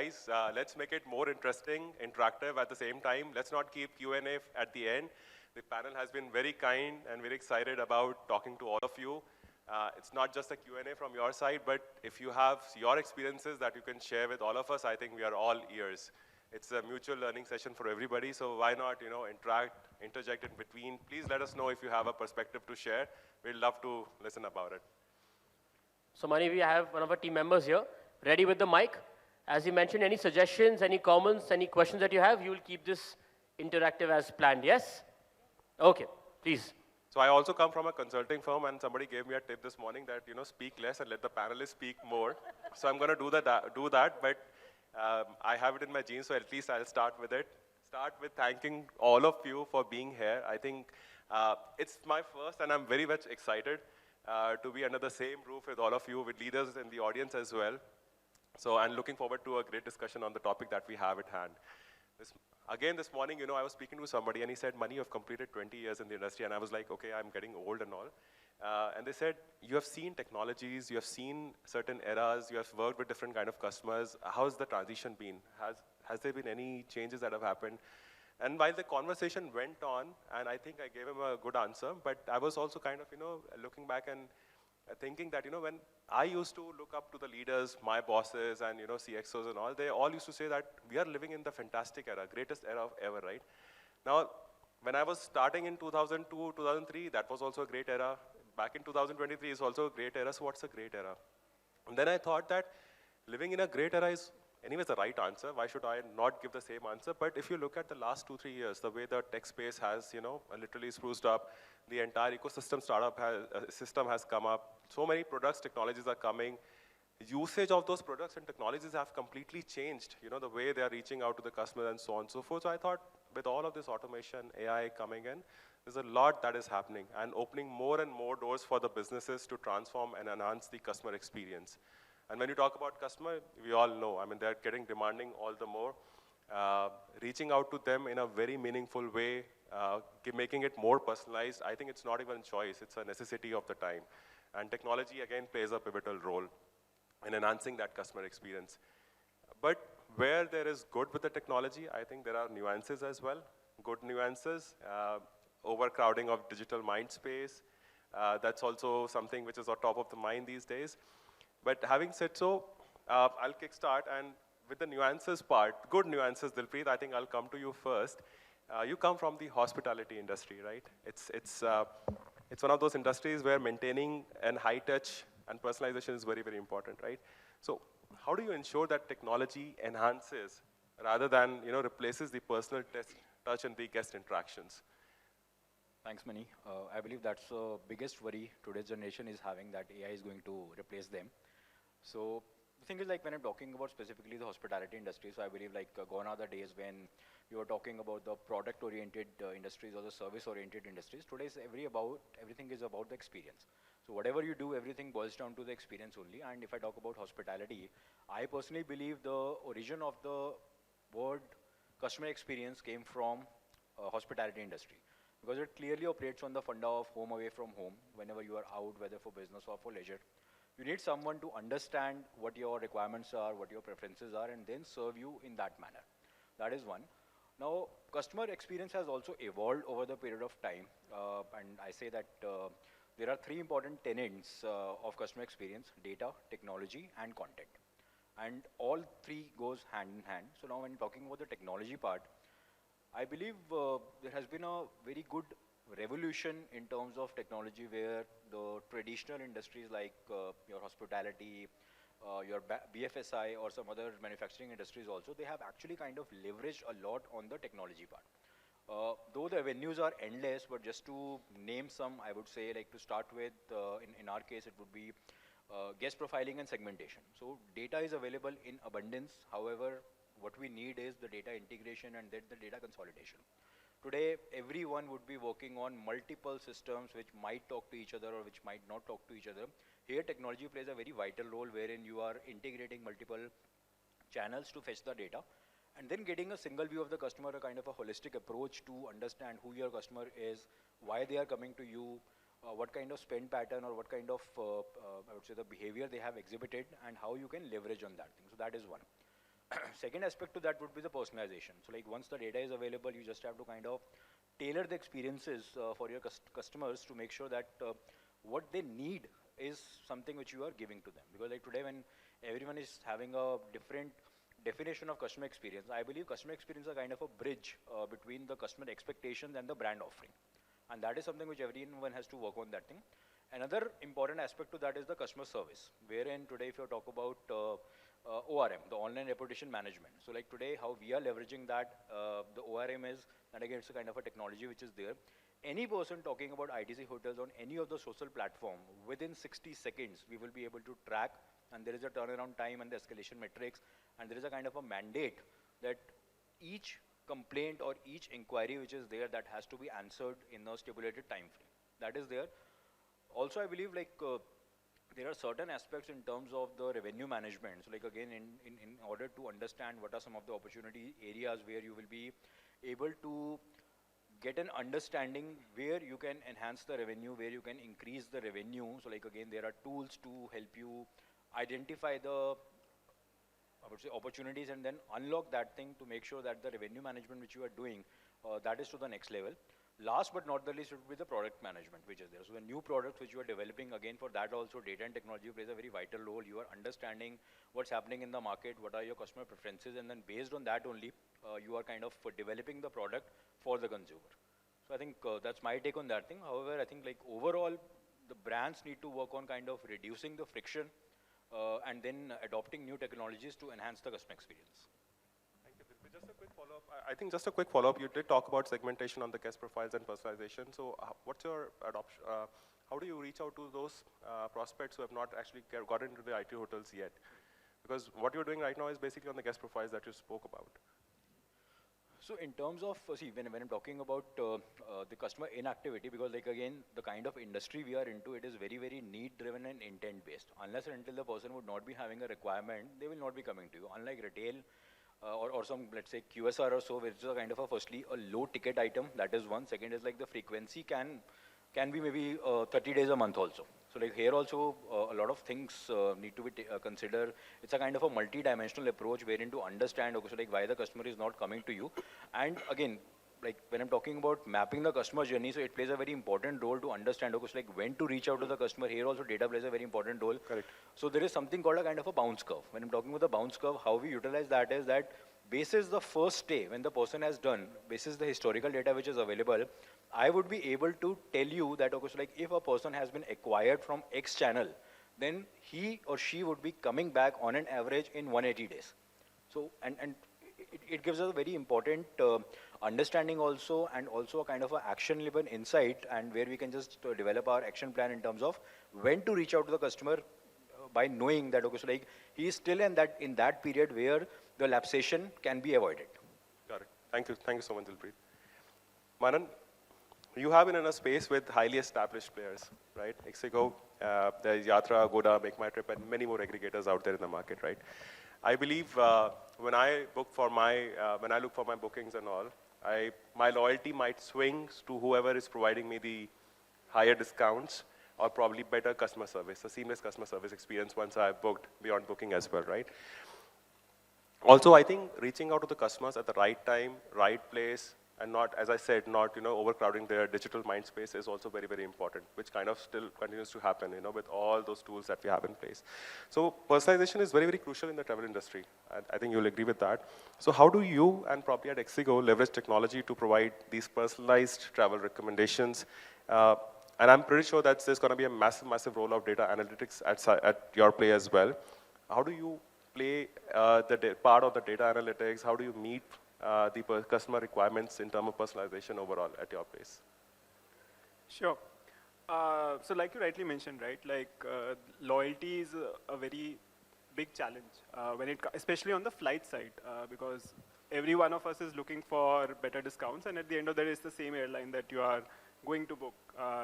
guys, let's make it more interesting, interactive at the same time. Let's not keep Q&A at the end. The panel has been very kind and very excited about talking to all of you. It's not just a Q&A from your side, but if you have your experiences that you can share with all of us, I think we are all ears. It's a mutual learning session for everybody, so why not, interact, interject in between. Please let us know if you have a perspective to share. We'd love to listen about it. So Mani, we have one of our team members here, ready with the mic. As you mentioned, any suggestions, any comments, any questions that you have, you will keep this interactive as planned, yes? Okay, please. So I also come from a consulting firm, and somebody gave me a tip this morning that, speak less and let the panelists speak more. So I'm going to do that, but I have it in my genes, so at least I'll start with it. Start with thanking all of you for being here. I think it's my first, and I'm very much excited to be under the same roof with all of you, with leaders in the audience as well. So I'm looking forward to a great discussion on the topic that we have at hand. This morning, I was speaking to somebody and he said, Mani, you've completed 20 years in the industry. And I was like, okay, I'm getting old and all. And they said, you have seen technologies, you have seen certain eras, you have worked with different kind of customers. How's the transition been? Has there been any changes that have happened? And while the conversation went on, and I think I gave him a good answer, but I was also kind of, looking back and thinking that, when I used to look up to the leaders, my bosses and, CXOs and all, they all used to say that we are living in the fantastic era, greatest era of ever, right? Now, when I was starting in 2002, 2003, that was also a great era. Back in 2023 is also a great era, so what's a great era? And then I thought that living in a great era is anyways the right answer. Why should I not give the same answer? But if you look at the last 2-3 years, the way the tech space has, literally spruced up, the entire ecosystem system has come up. So many products, technologies are coming. Usage of those products and technologies have completely changed, the way they are reaching out to the customer and so on and so forth. So I thought with all of this automation, AI coming in, there's a lot that is happening and opening more and more doors for the businesses to transform and enhance the customer experience. And when you talk about customer, we all know, they're getting demanding all the more. Reaching out to them in a very meaningful way, making it more personalized, I think it's not even a choice, it's a necessity of the time. And technology, again, plays a pivotal role in enhancing that customer experience. But where there is good with the technology, I think there are nuances as well. Good nuances, overcrowding of digital mind space. That's also something which is on top of the mind these days. But having said so, I'll kickstart, and with the nuances part, good nuances, Dilpreet, I think I'll come to you first. You come from the hospitality industry, right? It's one of those industries where maintaining and high touch and personalization is very, very important, right? So how do you ensure that technology enhances rather than replaces the personal touch and the guest interactions? Thanks, Mani. I believe that's the biggest worry today's generation is having, that AI is going to replace them. So the thing is, like, when I'm talking about specifically the hospitality industry, so I believe gone are the days when you were talking about the product-oriented industries or the service-oriented industries. Today everything is about the experience. So whatever you do, everything boils down to the experience only. And if I talk about hospitality, I personally believe the origin of the word customer experience came from hospitality industry, because it clearly operates on the funda of home away from home. Whenever you are out, whether for business or for leisure, you need someone to understand what your requirements are, what your preferences are, and then serve you in that manner. That is one. Now, customer experience has also evolved over the period of time, and I say that there are 3 important tenets of customer experience: data, technology, and content. And all 3 goes hand in hand. So now when talking about the technology part, I believe there has been a very good revolution in terms of technology, where the traditional industries like your hospitality, your BFSI or some other manufacturing industries also, they have actually kind of leveraged a lot on the technology part. Though the avenues are endless, but just to name some, I would say, like to start with, in our case, it would be guest profiling and segmentation. So data is available in abundance. However, what we need is the data integration and then the data consolidation. Today, everyone would be working on multiple systems which might talk to each other or which might not talk to each other. Here, technology plays a very vital role, wherein you are integrating multiple channels to fetch the data, and then getting a single view of the customer, a kind of a holistic approach to understand who your customer is, why they are coming to you, what kind of spend pattern or what kind of, I would say, the behavior they have exhibited, and how you can leverage on that thing. So that is one. Second aspect to that would be the personalization. So like once the data is available, you just have to kind of tailor the experiences for your customers to make sure that what they need is something which you are giving to them. Because like today when everyone is having a different definition of customer experience, I believe customer experience is a kind of a bridge between the customer expectations and the brand offering. And that is something which everyone has to work on that thing. Another important aspect to that is the customer service, wherein today if you talk about ORM, the online reputation management. So like today how we are leveraging that, the ORM is, and again it's a kind of a technology which is there. Any person talking about ITC hotels on any of the social platform, within 60 seconds we will be able to track, and there is a turnaround time and the escalation metrics, and there is a kind of a mandate that each complaint or each inquiry which is there that has to be answered in a stipulated time frame. That is there. Also, I believe like there are certain aspects in terms of the revenue management. So like again, in order to understand what are some of the opportunity areas where you will be able to get an understanding where you can enhance the revenue, where you can increase the revenue. So like again, there are tools to help you identify the, I would say, opportunities and then unlock that thing to make sure that the revenue management which you are doing, that is to the next level. Last but not the least would be the product management which is there. So the new products which you are developing, again for that also data and technology plays a very vital role. You are understanding what's happening in the market, what are your customer preferences, and then based on that only, you are kind of developing the product for the consumer. So I think that's my take on that thing. However, I think like overall, the brands need to work on kind of reducing the friction and then adopting new technologies to enhance the customer experience. Just a quick follow-up. I think just a quick follow-up. You did talk about segmentation on the guest profiles and personalization. So what's your adoption? How do you reach out to those prospects who have not actually gotten into the IT hotels yet? Because what you're doing right now is basically on the guest profiles that you spoke about. So in terms of, see, when I'm talking about the customer inactivity, because like again, the kind of industry we are into, it is very, very need-driven and intent-based. Unless and until the person would not be having a requirement, they will not be coming to you. Unlike retail, or some, let's say, QSR or so, which is a kind of a, firstly, a low-ticket item, that is one. Second is like the frequency can be maybe 30 days a month also. So like here also, a lot of things need to be considered. It's a kind of a multi-dimensional approach wherein to understand, okay, so like why the customer is not coming to you. And again, like when I'm talking about mapping the customer journey, so it plays a very important role to understand, okay, so like when to reach out to the customer. Here also data plays a very important role. Correct. So there is something called a kind of a bounce curve. When I'm talking about the bounce curve, how we utilize that is that basis the first stay, when the person has done, basis the historical data which is available, I would be able to tell you that, okay, so like if a person has been acquired from X channel, then he or she would be coming back on an average in 180 days. So, and it gives us a very important understanding also, and also a kind of a action-driven insight, and where we can just develop our action plan in terms of when to reach out to the customer by knowing that, okay, so like he is still in that period where the lapsation can be avoided. Got it. Thank you so much, Dilpreet. Manan, you have been in a space with highly established players, right? Ixigo, there's Yatra, Goda, Make My Trip, and many more aggregators out there in the market, right? I believe when I look for my bookings and all, my loyalty might swing to whoever is providing me the higher discounts or probably better customer service, a seamless customer service experience once I've booked beyond booking as well, right? Also, I think reaching out to the customers at the right time, right place, and not, as I said, not overcrowding their digital mind space is also very, very important, which kind of still continues to happen, with all those tools that we have in place. So personalization is very, very crucial in the travel industry. I think you'll agree with that. So how do you and probably at Ixigo leverage technology to provide these personalized travel recommendations? And I'm pretty sure that there's going to be a massive, massive role of data analytics at your play as well. How do you play the part of the data analytics? How do you meet the customer requirements in terms of personalization overall at your place? Sure. So like you rightly mentioned, right, like loyalty is a very big challenge, especially on the flight side, because every one of us is looking for better discounts, and at the end of the day, it's the same airline that you are going to book,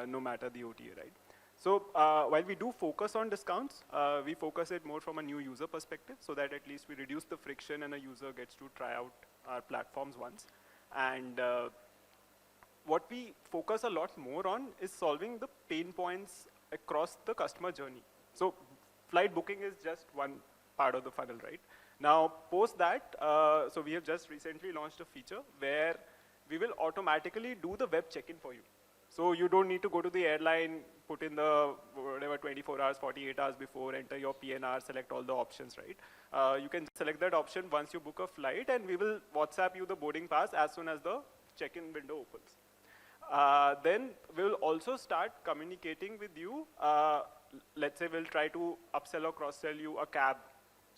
no matter the OTA, right? So while we do focus on discounts, we focus it more from a new user perspective, so that at least we reduce the friction and a user gets to try out our platforms once. And what we focus a lot more on is solving the pain points across the customer journey. So flight booking is just one part of the funnel, right? Now, post that, so we have just recently launched a feature where we will automatically do the web check-in for you. So you don't need to go to the airline, put in the whatever 24 hours, 48 hours before, enter your PNR, select all the options, right? You can select that option once you book a flight, and we will WhatsApp you the boarding pass as soon as the check-in window opens. Then we will also start communicating with you. Let's say we'll try to upsell or cross-sell you a cab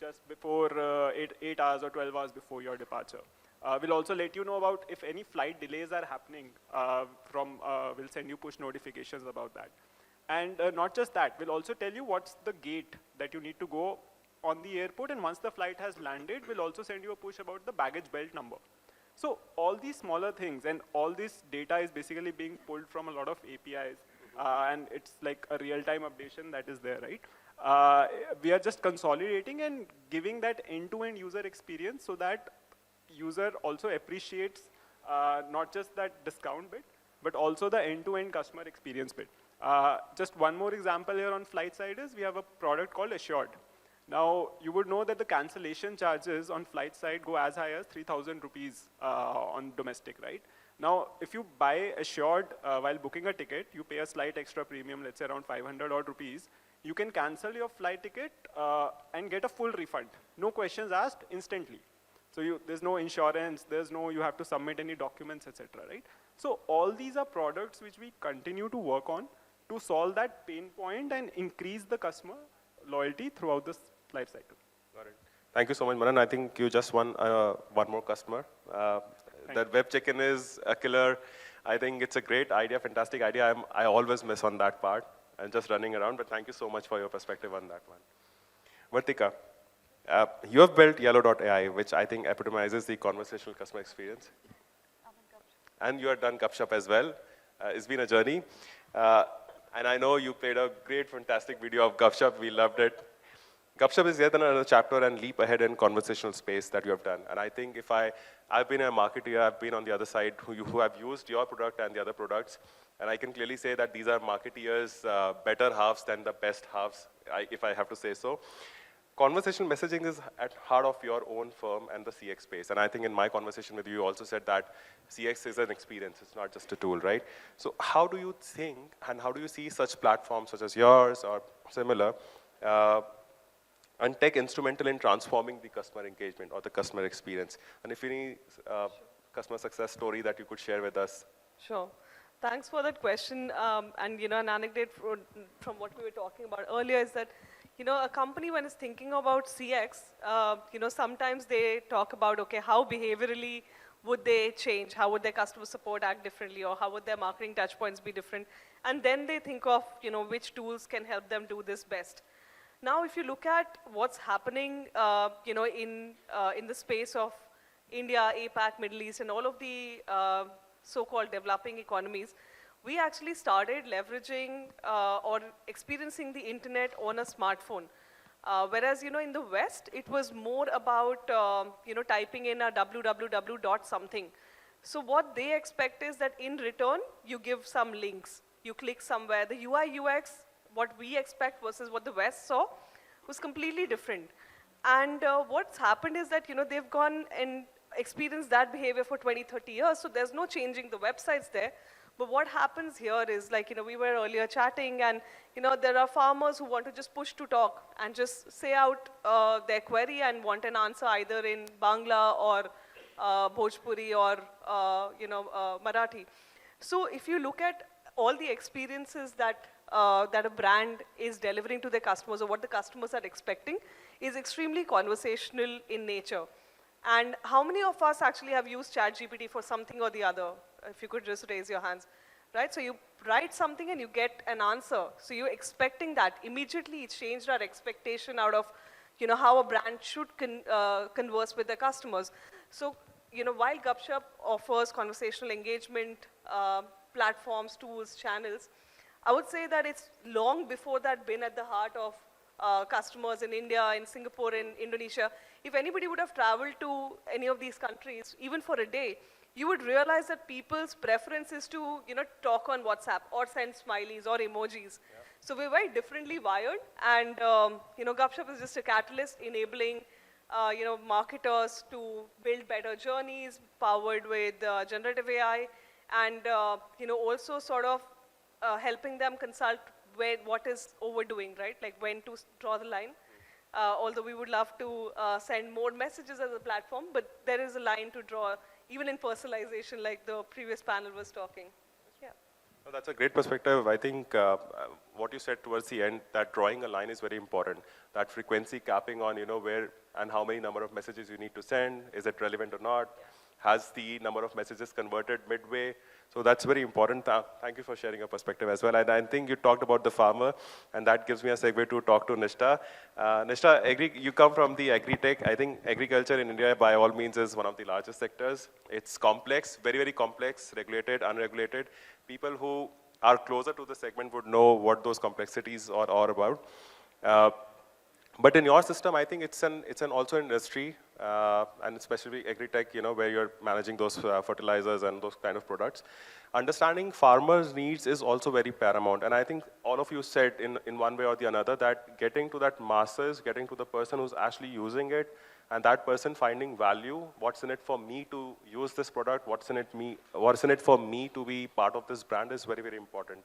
just before 8 hours or 12 hours before your departure. We'll also let you know about if any flight delays are happening we'll send you push notifications about that. And not just that, we'll also tell you what's the gate that you need to go on the airport, and once the flight has landed, we'll also send you a push about the baggage belt number. So all these smaller things and all this data is basically being pulled from a lot of APIs, and it's like a real-time updation that is there, right? We are just consolidating and giving that end-to-end user experience so that user also appreciates not just that discount bit, but also the end-to-end customer experience bit. Just one more example here on flight side is we have a product called Assured. Now, you would know that the cancellation charges on flight side go as high as 3,000 rupees on domestic, right? Now, if you buy Assured while booking a ticket, you pay a slight extra premium, let's say around 500 odd rupees. You can cancel your flight ticket and get a full refund. No questions asked, instantly. So there's no insurance, there's no, you have to submit any documents, etc., right? So all these are products which we continue to work on to solve that pain point and increase the customer loyalty throughout this life cycle. Got it. Thank you so much, Manan. I think you just won one more customer. That web check-in is a killer. I think it's a great idea, fantastic idea. I always miss on that part. I'm just running around, but thank you so much for your perspective on that one. Vartika, you have built Yellow.ai, which I think epitomizes the conversational customer experience. And you have done Gupshup as well. It's been a journey. And I know you played a great, fantastic video of Gupshup. We loved it. Gupshup is yet another chapter and leap ahead in conversational space that you have done. And I think if I've been a marketer, I've been on the other side who have used your product and the other products. And I can clearly say that these are marketeers' better halves than the best halves, if I have to say so. Conversational messaging is at heart of your own firm and the CX space. And I think in my conversation with you, you also said that CX is an experience. It's not just a tool, right? So how do you think and how do you see such platforms such as yours or similar and tech instrumental in transforming the customer engagement or the customer experience? And if any customer success story that you could share with us. Sure. Thanks for that question. And an anecdote from what we were talking about earlier is that a company when it's thinking about CX, sometimes they talk about, okay, how behaviorally would they change? How would their customer support act differently? Or how would their marketing touch points be different? And then they think of, which tools can help them do this best. Now, if you look at what's happening, in the space of India, APAC, Middle East, and all of the so-called developing economies, we actually started leveraging or experiencing the internet on a smartphone. Whereas, in the West, it was more about, typing in a www dot something. So what they expect is that in return, you give some links. You click somewhere. The UI, UX, what we expect versus what the West saw was completely different. And what's happened is that, they've gone and experienced that behavior for 20, 30 years. So there's no changing the websites there. But what happens here is, like, we were earlier chatting, and, there are farmers who want to just push to talk and just say out their query and want an answer either in Bangla or Bhojpuri or, Marathi. So if you look at all the experiences that a brand is delivering to their customers or what the customers are expecting is extremely conversational in nature. And how many of us actually have used ChatGPT for something or the other? If you could just raise your hands, right? So you write something and you get an answer. So you're expecting that. Immediately it changed our expectation out of, how a brand should converse with their customers. So, while Gupshup offers conversational engagement platforms, tools, channels, I would say that it's long before that been at the heart of customers in India, in Singapore, in Indonesia. If anybody would have traveled to any of these countries, even for a day, you would realize that people's preference is to, talk on WhatsApp or send smileys or emojis. Yeah. So we're very differently wired, and Gupshup is just a catalyst enabling marketers to build better journeys powered with generative AI, and also sort of helping them consult what is overdoing, right? Like when to draw the line. Although we would love to send more messages as a platform, but there is a line to draw, even in personalization, like the previous panel was talking. Yeah. No, that's a great perspective. I think what you said towards the end, that drawing a line is very important. That frequency capping on, where and how many number of messages you need to send, is it relevant or not? Has the number of messages converted midway? So that's very important. Thank you for sharing your perspective as well. And I think you talked about the farmer, and that gives me a segue to talk to Nishta. Nishta, you come from the agri-tech. I think agriculture in India, by all means, is one of the largest sectors. It's complex, very, very complex, regulated, unregulated. People who are closer to the segment would know what those complexities are about. But in your system, I think it's an also industry, and especially agri-tech, where you're managing those fertilizers and those kind of products. Understanding farmers' needs is also very paramount. And I think all of you said in one way or the another that getting to that masses, getting to the person who's actually using it, and that person finding value, what's in it for me to use this product, what's in it for me to be part of this brand is very, very important.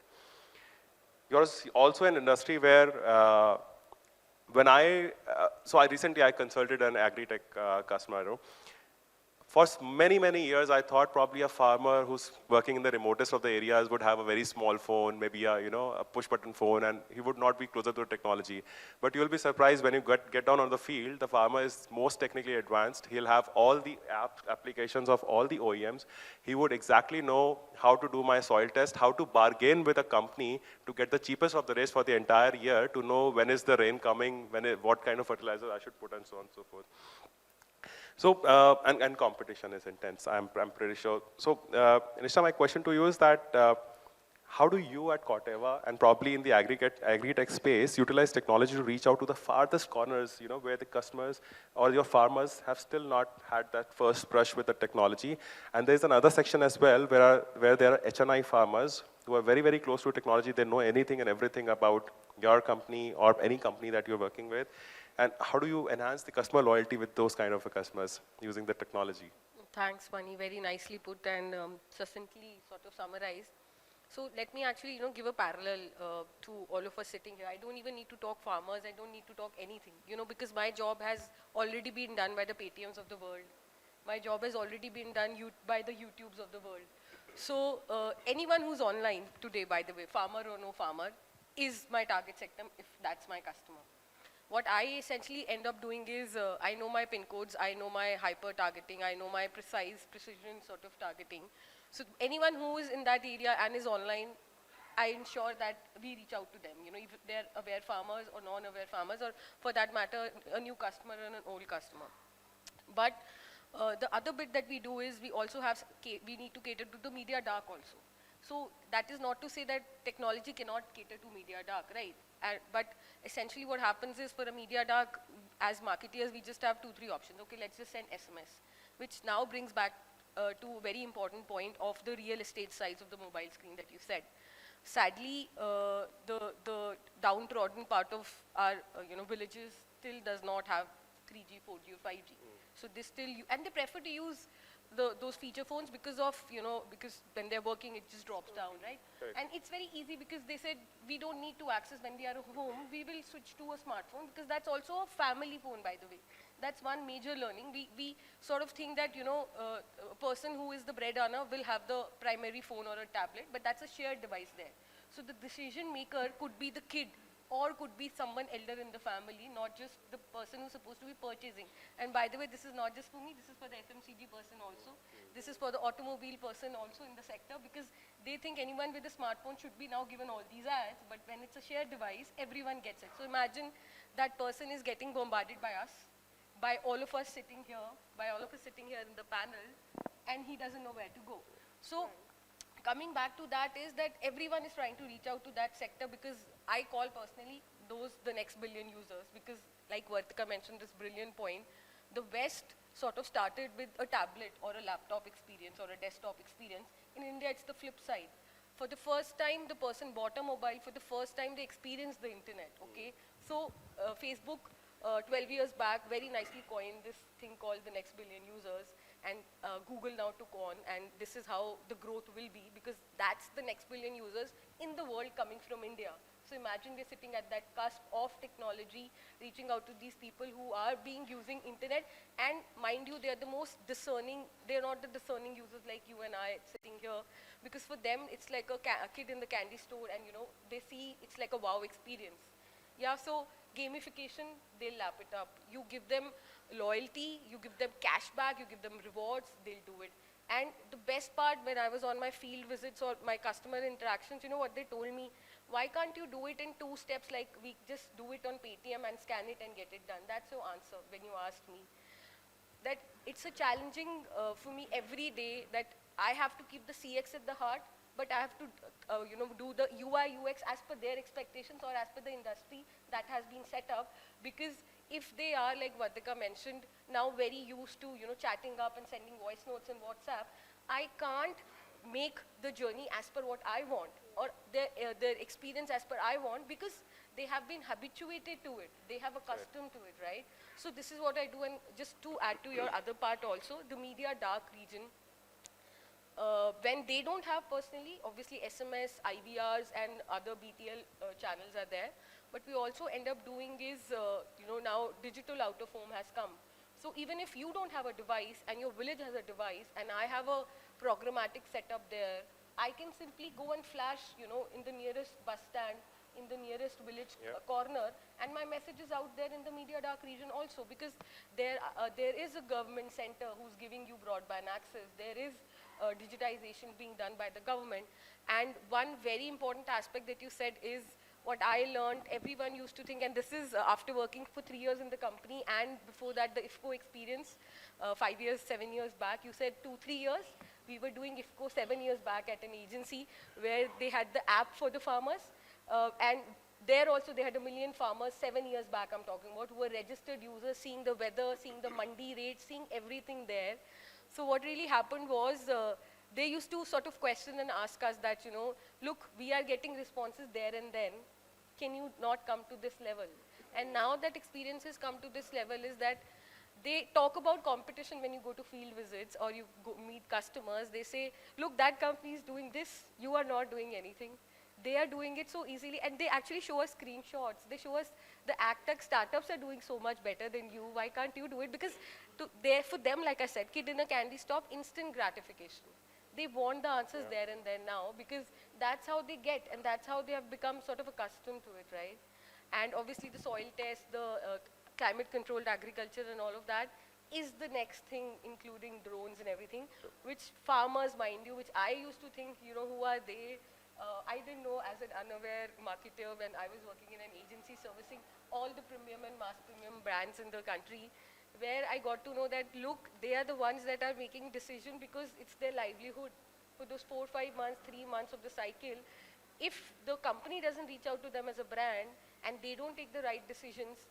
Yours also an industry where so I recently consulted an agri-tech customer. For many, many years, I thought probably a farmer who's working in the remotest of the areas would have a very small phone, maybe a push-button phone, and he would not be closer to the technology. But you'll be surprised when you get down on the field, the farmer is most technically advanced. He'll have all the applications of all the OEMs. He would exactly know how to do my soil test, how to bargain with a company to get the cheapest of the race for the entire year, to know when is the rain coming, what kind of fertilizer I should put, and so on and so forth. So, and competition is intense, I'm pretty sure. So, Nisha, my question to you is that, how do you at Corteva, and probably in the agri-tech space, utilize technology to reach out to the farthest corners, where the customers or your farmers have still not had that first brush with the technology? And there's another section as well where there are HNI farmers who are very, very close to technology. They know anything and everything about your company or any company that you're working with. And how do you enhance the customer loyalty with those kind of customers using the technology? Thanks, Mani. Very nicely put and succinctly sort of summarized. So let me actually, give a parallel to all of us sitting here. I don't even need to talk farmers. I don't need to talk anything, because my job has already been done by the Paytms of the world. My job has already been done by the YouTubes of the world. So anyone who's online today, by the way, farmer or no farmer, is my target sector if that's my customer. What I essentially end up doing is, I know my pin codes, I know my hyper targeting, I know my precision sort of targeting. So anyone who is in that area and is online, I ensure that we reach out to them, if they're aware farmers or non-aware farmers, or for that matter, a new customer and an old customer. But the other bit that we do is we also we need to cater to the media dark also. So that is not to say that technology cannot cater to media dark, right? But essentially what happens is for a media dark, as marketeers, we just have 2-3 options. Okay, let's just send SMS, which now brings back to a very important point of the real estate size of the mobile screen that you said. Sadly, the downtrodden part of our villages still does not have 3G, 4G, or 5G. So they still, and they prefer to use those feature phones because when they're working, it just drops down, right? And it's very easy because they said we don't need to access when we are at home. We will switch to a smartphone because that's also a family phone, by the way. That's one major learning. We sort of think that, a person who is the bread earner will have the primary phone or a tablet, but that's a shared device there. So the decision maker could be the kid or could be someone elder in the family, not just the person who's supposed to be purchasing. And by the way, this is not just for me, this is for the FMCG person also. This is for the automobile person also in the sector, because they think anyone with a smartphone should be now given all these ads, but when it's a shared device, everyone gets it. So imagine that person is getting bombarded by us, by all of us sitting here, in the panel, and he doesn't know where to go. So coming back to that is that everyone is trying to reach out to that sector, because I call personally those the next billion users, because like Vartika mentioned this brilliant point, the West sort of started with a tablet or a laptop experience or a desktop experience. In India, it's the flip side. For the first time, the person bought a mobile. For the first time, they experienced the internet, okay? So Facebook, 12 years back, very nicely coined this thing called the next billion users. And Google now took on, and this is how the growth will be, because that's the next billion users in the world coming from India. So imagine we're sitting at that cusp of technology, reaching out to these people who are using internet, and mind you, they're the most discerning, they're not the discerning users like you and I sitting here, because for them, it's like a kid in the candy store, and they see it's like a wow experience. Yeah, so gamification, they'll lap it up. You give them loyalty, you give them cashback, you give them rewards, they'll do it. And the best part, when I was on my field visits or my customer interactions, you know what they told me? Why can't you do it in 2 steps, like we just do it on Paytm and scan it and get it done? That's your answer when you asked me. That it's a challenging for me every day, that I have to keep the CX at the heart, but I have to do the UI, UX as per their expectations or as per the industry that has been set up. Because if they are, like Vadika mentioned, now very used to chatting up and sending voice notes in WhatsApp, I can't make the journey as per what I want, or their experience as per I want, because they have been habituated to it. They have accustomed to it, right? So this is what I do. And just to add to your other part also, the media dark region, when they don't have personally, obviously SMS, IVRs and other BTL channels are there. But we also end up doing is, now digital out of home has come. So even if you don't have a device and your village has a device and I have a programmatic setup there, I can simply go and flash, in the nearest bus stand, in the nearest village corner, and my message is out there in the media dark region also, because there is a government center who's giving you broadband access. There is digitization being done by the government. And one very important aspect that you said is what I learned. Everyone used to think, and this is after working for 3 years in the company, and before that the IFCO experience, 5 years, 7 years back, you said 2, 3 years. We were doing IFCO 7 years back at an agency where they had the app for the farmers. And there also they had 1 million farmers 7 years back, I'm talking about, who were registered users, seeing the weather, seeing the mandi rates, seeing everything there. So what really happened was, they used to sort of question and ask us that, look, we are getting responses there and then. Can you not come to this level? And now that experience has come to this level is that they talk about competition when you go to field visits or you go meet customers. They say, look, that company is doing this. You are not doing anything. They are doing it so easily, and they actually show us screenshots. They show us the AgTech startups are doing so much better than you. Why can't you do it? Because for them, like I said, kid in a candy stop, instant gratification. They want the answers there and then now, because that's how they get, and that's how they have become sort of accustomed to it, right? And obviously the soil test, the climate-controlled agriculture and all of that is the next thing, including drones and everything, which farmers, mind you, which I used to think, who are they? I didn't know as an unaware marketer when I was working in an agency servicing all the premium and mass premium brands in the country, where I got to know that, look, they are the ones that are making decision because it's their livelihood. For those 4, 5 months, 3 months of the cycle, if the company doesn't reach out to them as a brand and they don't take the right decisions,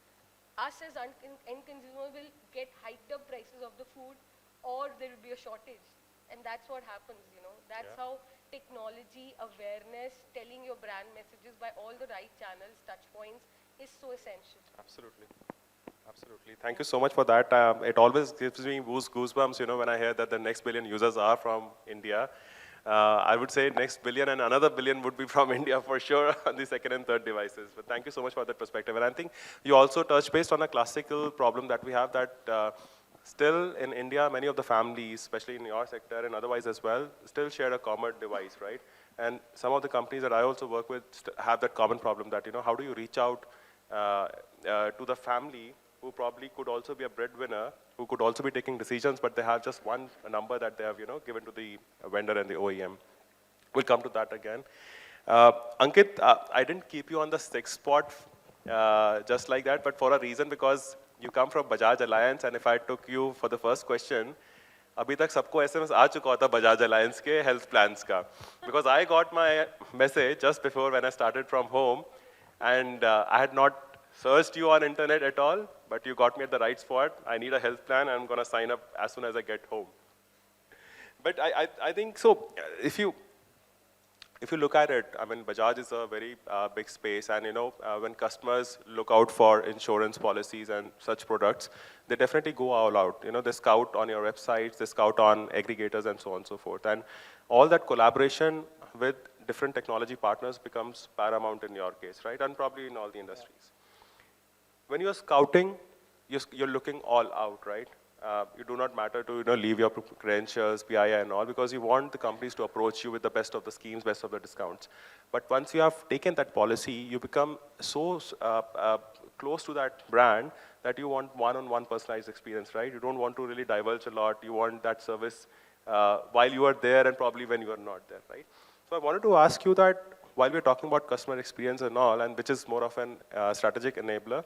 us as end consumer will get hiked up prices of the food, or there will be a shortage. And that's what happens, That's how technology, awareness, telling your brand messages by all the right channels, touch points, is so essential. Absolutely. Absolutely. Thank you so much for that. It always gives me goosebumps, when I hear that the next billion users are from India. I would say next billion and another billion would be from India for sure on the second and third devices. But thank you so much for that perspective. And I think you also touched based on a classical problem that we have, that still in India, many of the families, especially in your sector and otherwise as well, still share a common device, right? And some of the companies that I also work with have that common problem that, how do you reach out to the family who probably could also be a breadwinner, who could also be taking decisions, but they have just one number that they have, given to the vendor and the OEM. We'll come to that again. Ankit, I didn't keep you on the 6th spot just like that, but for a reason, because you come from Bajaj Alliance, and if I took you for the first question, अभी तक सबको SMS आ चुका होता Bajaj Alliance के health plans का, because I got my message just before when I started from home, and I had not searched you on internet at all, but you got me at the right spot. I need a health plan, and I'm going to sign up as soon as I get home. But I think so. If if you look at it, I mean, Bajaj is a very big space, and when customers look out for insurance policies and such products, they definitely go all out. They scout on your websites, they scout on aggregators, and so on and so forth. And all that collaboration with different technology partners becomes paramount in your case, right? And probably in all the industries. When you're scouting, you're looking all out, right? You do not matter to leave your credentials, PII and all, because you want the companies to approach you with the best of the schemes, best of the discounts. But once you have taken that policy, you become so close to that brand that you want one-on-one personalized experience, right? You don't want to really divulge a lot. You want that service while you are there and probably when you are not there, right? So I wanted to ask you that while we're talking about customer experience and all, and which is more of an strategic enabler,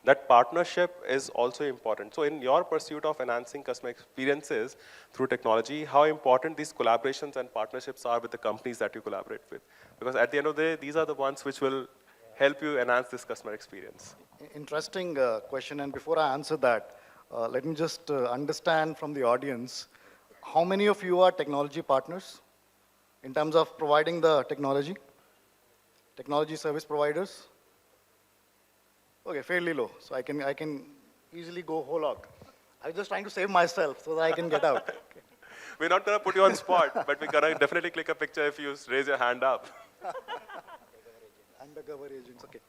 that partnership is also important. So in your pursuit of enhancing customer experiences through technology, how important these collaborations and partnerships are with the companies that you collaborate with? Because at the end of the day, these are the ones which will help you enhance this customer experience. Interesting question, and before I answer that, let me just understand from the audience, how many of you are technology partners in terms of providing the technology? Technology service providers? Okay, fairly low. So I can easily go whole hog. I was just trying to save myself so that I can get out. Okay. We're not going to put you on spot, but we're going to definitely click a picture if you raise your hand up. Undercover agents, okay.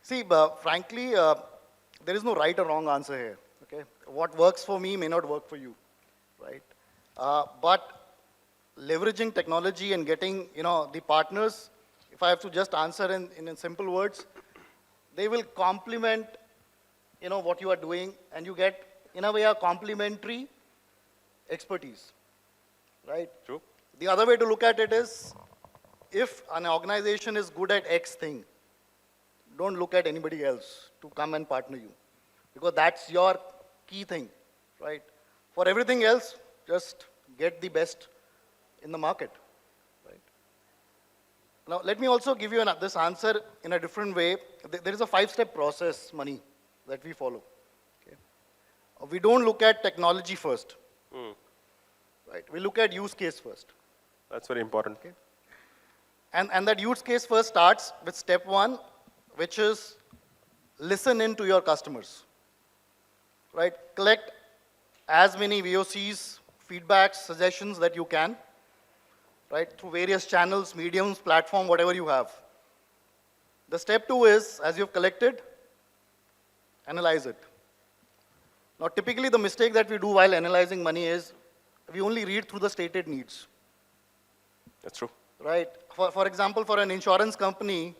See, frankly, there is no right or wrong answer here, okay? What works for me may not work for you, right? But leveraging technology and getting, the partners, if I have to just answer in simple words, they will complement, what you are doing, and you get, in a way, a complementary expertise, right? True. The other way to look at it is, if an organization is good at X thing, don't look at anybody else to come and partner you, because that's your key thing, right? For everything else, just get the best in the market, right? Now, let me also give you this answer in a different way. There is a 5-step process, Mani, that we follow. Okay? We don't look at technology first, right? We look at use case first. That's very important. Okay? And that use case first starts with step 1, which is listen in to your customers, right? Collect as many VOCs, feedbacks, suggestions that you can, right? Through various channels, mediums, platform, whatever you have. The step 2 is, as you've collected, analyze it. Now, typically the mistake that we do while analyzing money is, we only read through the stated needs. That's true. Right? For example, for an insurance company,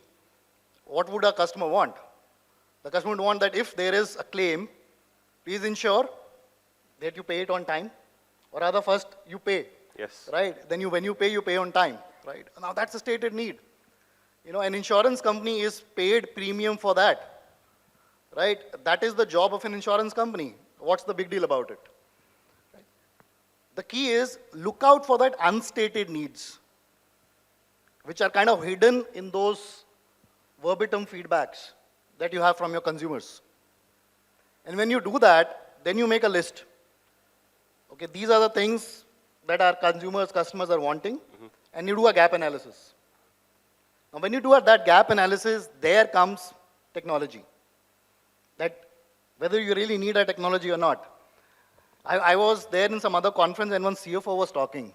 what would a customer want? The customer would want that if there is a claim, please ensure that you pay it on time, or rather first you pay. Yes. Right? Then when you pay on time. Right? Now that's a stated need. An insurance company is paid premium for that. Right? That is the job of an insurance company. What's the big deal about it? Right? The key is look out for that unstated needs, which are kind of hidden in those verbatim feedbacks that you have from your consumers. And when you do that, then you make a list. Okay, these are the things that our customers are wanting, and you do a gap analysis. Now, when you do that gap analysis, there comes technology. That whether you really need a technology or not. I was there in some other conference and one CFO was talking,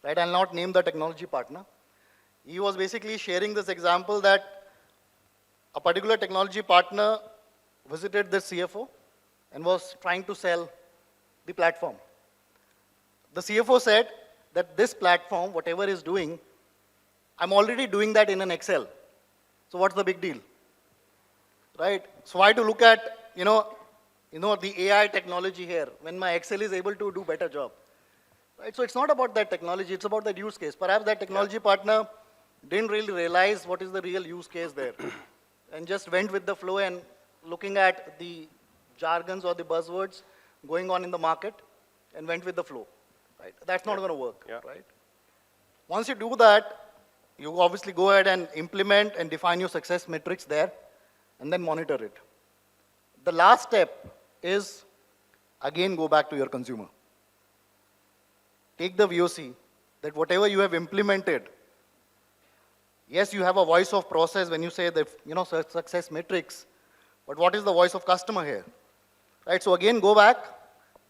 right? I'll not name the technology partner. He was basically sharing this example that a particular technology partner visited the CFO and was trying to sell the platform. The CFO said that this platform, whatever is doing, I'm already doing that in an Excel. So what's the big deal? Right? So why to look at, the AI technology here when my Excel is able to do better job? Right? So it's not about that technology, it's about that use case. Perhaps that technology partner didn't really realize what is the real use case there and just went with the flow and looking at the jargons or the buzzwords going on in the market and went with the flow. Right? That's not going to work. Yeah. Right? Once you do that, you obviously go ahead and implement and define your success metrics there and then monitor it. The last step is, again, go back to your consumer. Take the VOC that whatever you have implemented, Yes, you have a voice of process when you say that, success metrics, but what is the voice of customer here? Right, so again, go back,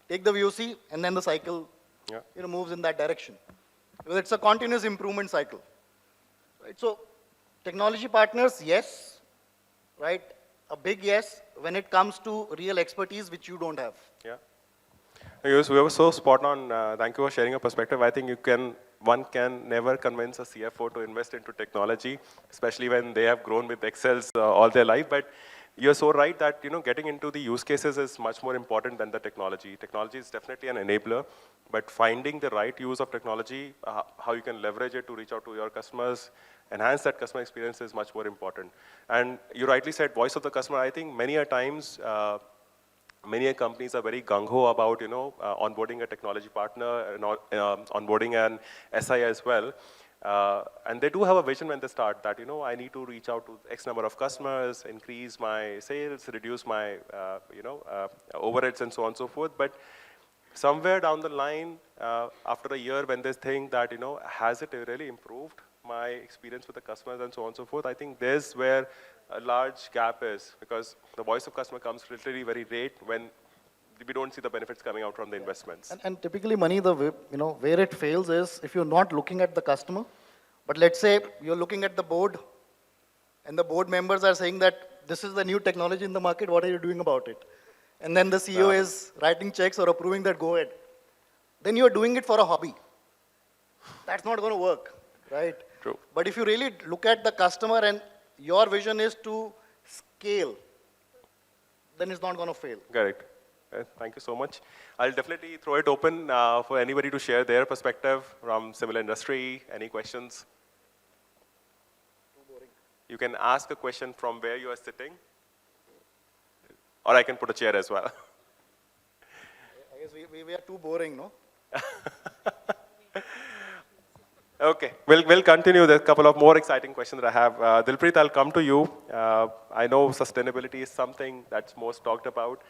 take the VOC, and then the cycle moves in that direction. Because it's a continuous improvement cycle. Right, so technology partners, yes, right, a big yes when it comes to real expertise which you don't have. Yeah. Yes, we were so spot on. Thank you for sharing your perspective. I think one can never convince a CFO to invest into technology, especially when they have grown with Excels all their life. But you're so right that getting into the use cases is much more important than the technology. Technology is definitely an enabler, but finding the right use of technology, how you can leverage it to reach out to your customers, enhance that customer experience is much more important. And you rightly said, voice of the customer. I think many a times. Many companies are very gung-ho about, onboarding a technology partner and onboarding an SI as well. And they do have a vision when they start that, I need to reach out to X number of customers, increase my sales, reduce my, overheads and so on and so forth. But somewhere down the line, after a year when they think that, has it really improved my experience with the customers and so on and so forth, I think there's where a large gap is, because the voice of customer comes literally very late when we don't see the benefits coming out from the investments. And typically, Mani, where it fails is if you're not looking at the customer, but let's say you're looking at the board, and the board members are saying that this is the new technology in the market, what are you doing about it? And then the CEO is writing checks or approving that, go ahead. Then you're doing it for a hobby. That's not going to work, right? True. But if you really look at the customer and your vision is to scale, then it's not going to fail. Correct. Thank you so much. I'll definitely throw it open for anybody to share their perspective from similar industry. Any questions? You can ask a question from where you are sitting, or I can put a chair as well. I guess we are too boring, no? Okay, we'll continue. There's a couple of more exciting questions that I have. Dilpreet, I'll come to you. I know sustainability is something that's most talked about.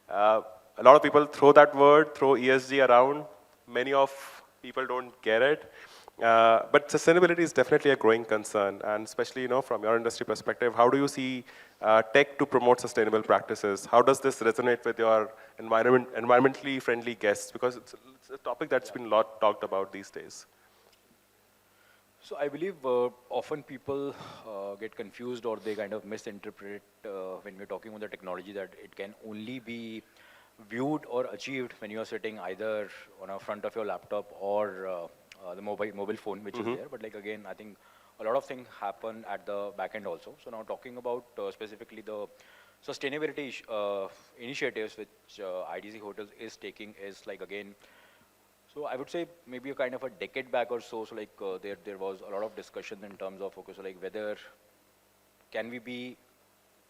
A lot of people throw that word, throw ESG around. Many of people don't get it. But sustainability is definitely a growing concern, and especially from your industry perspective, how do you see tech to promote sustainable practices? How does this resonate with your environmentally friendly guests? Because it's a topic that's been a lot talked about these days. So I believe often people get confused or they kind of misinterpret when we're talking about the technology that it can only be viewed or achieved when you're sitting either on a front of your laptop or the mobile phone, which is there. But like again, I think a lot of things happen at the back end also. So now talking about specifically the sustainability initiatives which IDC Hotels is taking is like again, so I would say maybe a kind of a decade back or so, so like there was a lot of discussion in terms of, okay, so like whether can we be,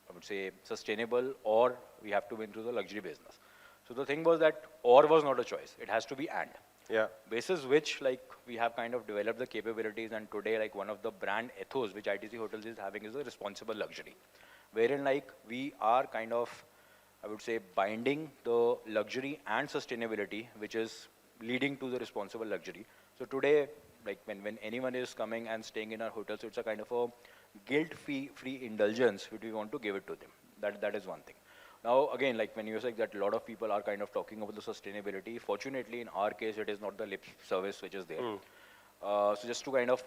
I would say, sustainable or we have to be into the luxury business. So the thing was that or was not a choice. It has to be and. Yeah. Basis which like we have kind of developed the capabilities, and today like one of the brand ethos which ITC Hotels is having is a responsible luxury. Wherein like we are kind of, I would say, binding the luxury and sustainability, which is leading to the responsible luxury. So today, like when anyone is coming and staying in our hotels, so it's a kind of a guilt-free indulgence which we want to give it to them. That is one thing. Now again, like when you say that a lot of people are kind of talking about the sustainability, fortunately in our case it is not the lip service which is there. So just to kind of,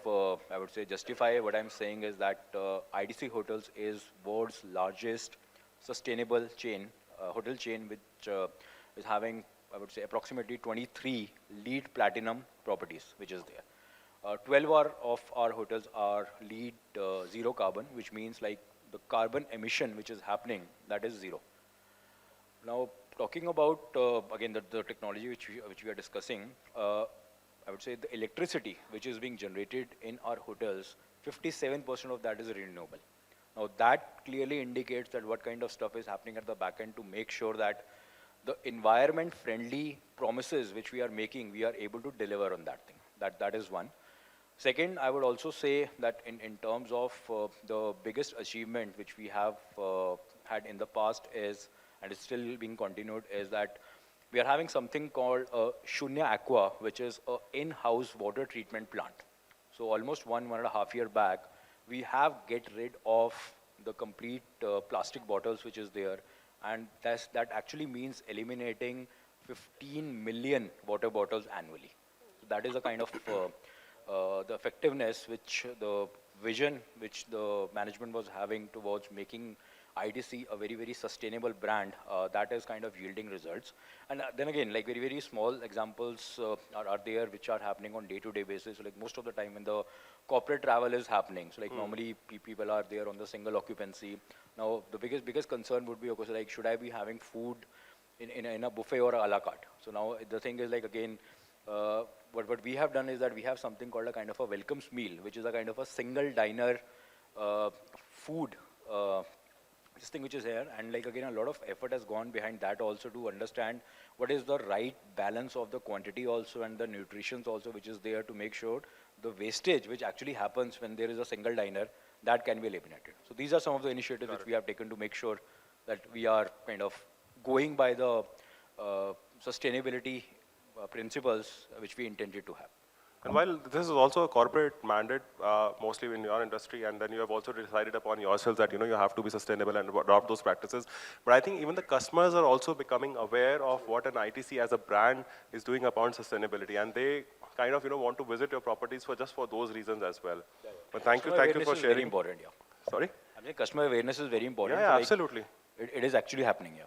I would say, justify what I'm saying is that IDC Hotels is world's largest sustainable chain, hotel chain, which is having, I would say, approximately 23 LEED Platinum properties, which is there. 12 of our hotels are LEED zero carbon, which means like the carbon emission which is happening, that is zero. Now, talking about, again, the technology which we are discussing, I would say the electricity which is being generated in our hotels, 57% of that is renewable. Now, that clearly indicates that what kind of stuff is happening at the back end to make sure that the environment-friendly promises which we are making, we are able to deliver on that thing. That is one. Second, I would also say that in terms of the biggest achievement which we have had in the past is, and it's still being continued, is that we are having something called Shunya Aqua, which is an in-house water treatment plant. So almost 1.5 years back, we have get rid of the complete plastic bottles which is there, and that actually means eliminating 15 million water bottles annually. So that is a kind of the effectiveness which the vision which the management was having towards making ITC a very, very sustainable brand, that is kind of yielding results. And then again, like very, very small examples are there which are happening on day-to-day basis. So like most of the time when the corporate travel is happening, so like normally people are there on the single occupancy. Now the biggest concern would be, of course, like should I be having food in a buffet or a la carte? So now the thing is like again, what we have done is that we have something called a kind of a welcomes meal, which is a kind of a single diner food this thing which is here, and like again a lot of effort has gone behind that also to understand what is the right balance of the quantity also and the nutrition also which is there to make sure the wastage which actually happens when there is a single diner, that can be eliminated. So these are some of the initiatives which we have taken to make sure that we are kind of going by the sustainability principles which we intended to have. And while this is also a corporate mandate, mostly in your industry, and then you have also decided upon yourself that you have to be sustainable and adopt those practices. But I think even the customers are also becoming aware of what an ITC as a brand is doing upon sustainability, and they kind of want to visit your properties for just for those reasons as well. Yeah. But thank you for sharing. Is very important, yeah. Sorry? I mean, customer awareness is very important. Yeah, so absolutely. It is actually happening, yeah.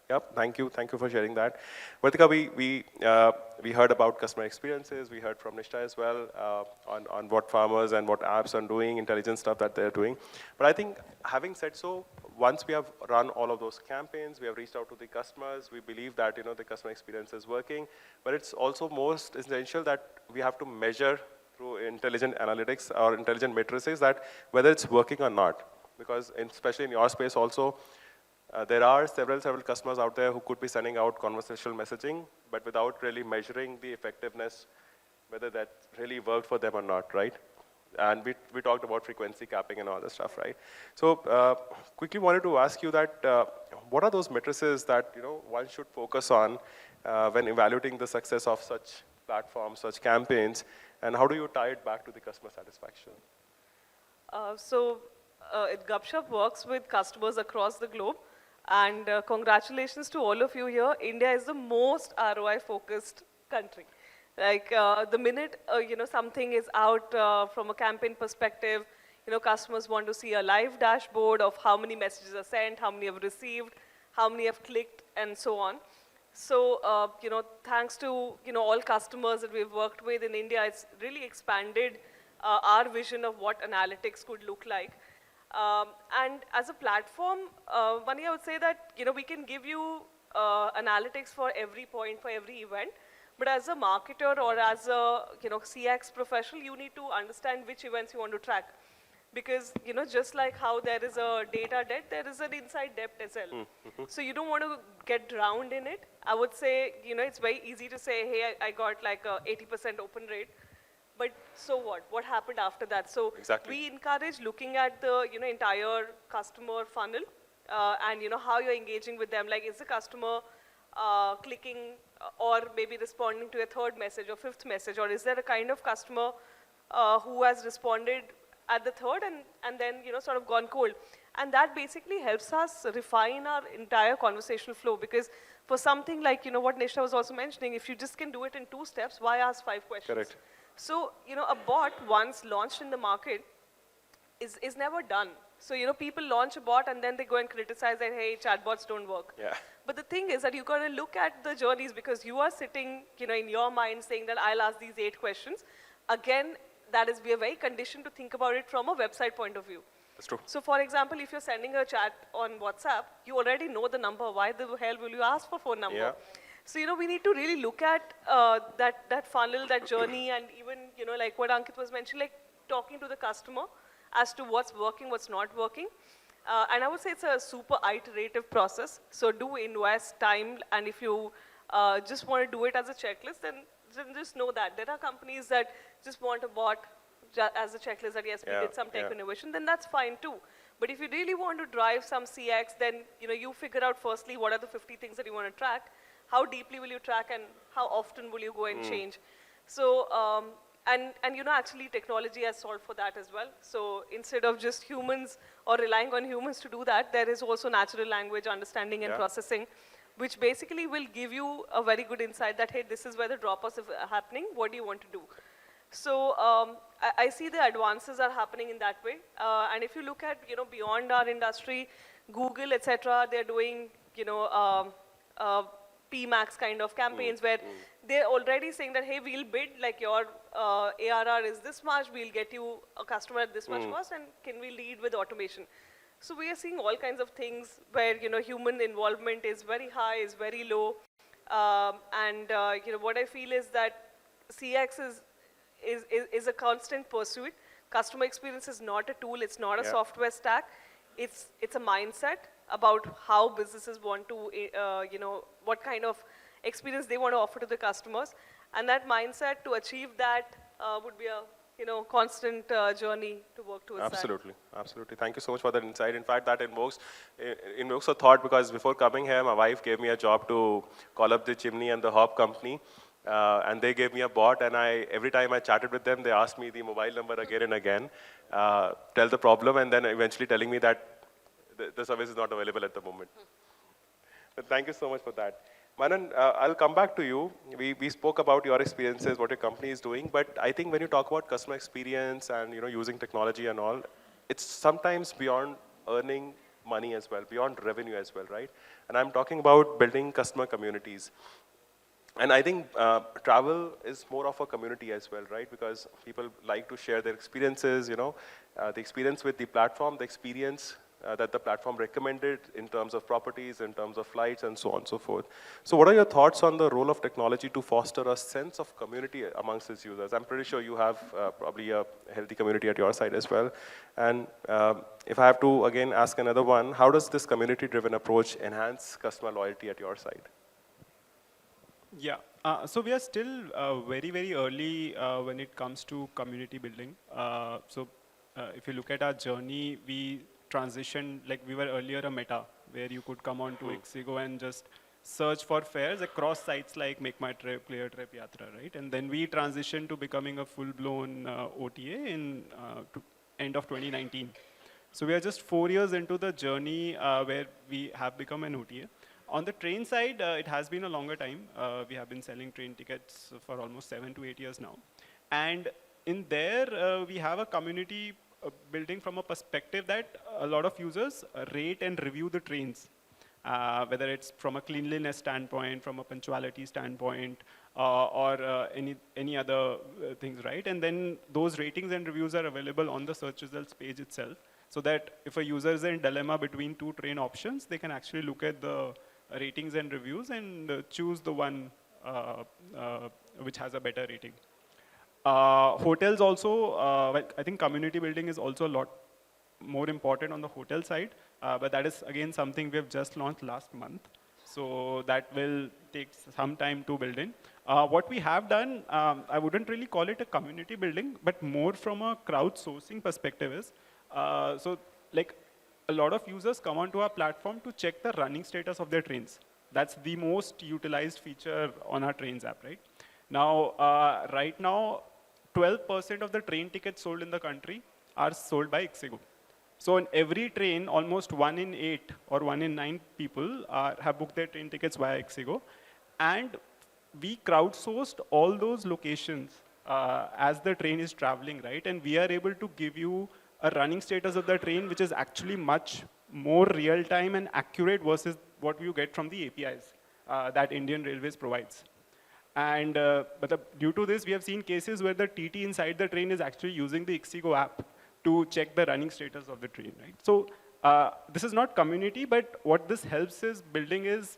Yep. Thank you for sharing that. Vartika, we heard about customer experiences. We heard from Nishta as well on what farmers and what apps are doing, intelligent stuff that they're doing. But I think having said so, once we have run all of those campaigns, we have reached out to the customers. We believe that the customer experience is working. But it's also most essential that we have to measure through intelligent analytics or intelligent matrices that whether it's working or not. Because especially in your space also, there are several customers out there who could be sending out conversational messaging, but without really measuring the effectiveness, whether that really worked for them or not, right? And we talked about frequency capping and all this stuff, right? So quickly wanted to ask you that what are those matrices that one should focus on when evaluating the success of such platforms, such campaigns, and how do you tie it back to the customer satisfaction? Gupshup works with customers across the globe. And congratulations to all of you here. India is the most ROI-focused country. Like the minute something is out from a campaign perspective, customers want to see a live dashboard of how many messages are sent, how many have received, how many have clicked, and so on. So thanks to all customers that we've worked with in India, it's really expanded our vision of what analytics could look like. And as a platform, Mani, I would say that we can give you analytics for every point, for every event. But as a marketer or as a CX professional, you need to understand which events you want to track. Because just like how there is a data debt, there is an inside debt as well. So you don't want to get drowned in it. I would say it's very easy to say, hey, I got like a 80% open rate. But so what? What happened after that? So we encourage looking at the entire customer funnel and how you're engaging with them. Like, is the customer clicking or maybe responding to a third message or fifth message, or is there a kind of customer who has responded at the third and then sort of gone cold? And that basically helps us refine our entire conversational flow, because for something like what Nishta was also mentioning, if you just can do it in 2 steps, why ask 5 questions? Correct. So, a bot once launched in the market is never done. So, people launch a bot and then they go and criticize that, hey, chatbots don't work. Yeah. But the thing is that you got to look at the journeys, because you are sitting, in your mind saying that I'll ask these 8 questions. Again, we are very conditioned to think about it from a website point of view. That's true. So, for example, if you're sending a chat on WhatsApp, you already know the number. Why the hell will you ask for phone number? Yeah. So, we need to really look at that funnel, that journey, and even, like what Ankit was mentioning, like talking to the customer as to what's working, what's not working. And I would say it's a super iterative process. So do invest time, and if you just want to do it as a checklist, then just know that. There are companies that just want a bot as a checklist that, yes, we did some tech innovation, then that's fine too. But if you really want to drive some CX, then you figure out firstly what are the 50 things that you want to track, how deeply will you track, and how often will you go and change. So and actually technology has solved for that as well. So instead of just humans or relying on humans to do that, there is also natural language understanding and processing, which basically will give you a very good insight that, hey, this is where the drop-offs are happening, what do you want to do? So I see the advances are happening in that way. And if you look at, beyond our industry, Google, etc., they're doing, PMAX kind of campaigns where they're already saying that, hey, we'll bid like your ARR is this much, we'll get you a customer at this much cost, and can we lead with automation? So we are seeing all kinds of things where, human involvement is very high, is very low. What I feel is that CX is a constant pursuit. Customer experience is not a tool, it's not a software stack. It's a mindset about how businesses want to, what kind of experience they want to offer to the customers. And that mindset, to achieve that, would be a constant journey to work towards Absolutely, absolutely. Thank you so much for that insight. In fact, that invokes a thought, because before coming here, my wife gave me a job to call up the chimney and the hob company. And they gave me a bot, and every time I chatted with them, they asked me the mobile number again and again, tell the problem, and then eventually telling me that the service is not available at the moment. But thank you so much for that. Manan, I'll come back to you. We spoke about your experiences, what your company is doing, but I think when you talk about customer experience and using technology and all, it's sometimes beyond earning money as well, beyond revenue as well, right? And I'm talking about building customer communities. And I think travel is more of a community as well, right? Because people like to share their experiences, the experience with the platform, the experience that the platform recommended in terms of properties, in terms of flights, and so on and so forth. So what are your thoughts on the role of technology to foster a sense of community amongst its users? I'm pretty sure you have probably a healthy community at your side as well. And if I have to, again, ask another one, how does this community-driven approach enhance customer loyalty at your side? Yeah, so we are still very, very early when it comes to community building. If you look at our journey, we transitioned, like we were earlier a meta, where you could come on to Ixigo and just search for fares across sites like Make My Trip, Clear Trip, Yatra, right? And then we transitioned to becoming a full-blown OTA in end of 2019. So we are just 4 years into the journey where we have become an OTA. On the train side, it has been a longer time. We have been selling train tickets for almost 7 to 8 years now. And in there, we have a community building from a perspective that a lot of users rate and review the trains, whether it's from a cleanliness standpoint, from a punctuality standpoint, or any other things, right? And then those ratings and reviews are available on the search results page itself, so that if a user is in dilemma between two train options, they can actually look at the ratings and reviews and choose the one which has a better rating. Hotels also, I think community building is also a lot more important on the hotel side, but that is again something we have just launched last month. So that will take some time to build in. What we have done, I wouldn't really call it a community building, but more from a crowdsourcing perspective is, so like a lot of users come onto our platform to check the running status of their trains. That's the most utilized feature on our trains app, right? Now, right now, 12% of the train tickets sold in the country are sold by Ixigo. So in every train, almost 1 in 8 or 1 in 9 people have booked their train tickets via Ixigo. And we crowdsourced all those locations as the train is traveling, right? And we are able to give you a running status of the train, which is actually much more real-time and accurate versus what you get from the APIs that Indian Railways provides. And due to this, we have seen cases where the TT inside the train is actually using the Ixigo app to check the running status of the train, right? So this is not community, but what this helps is building is,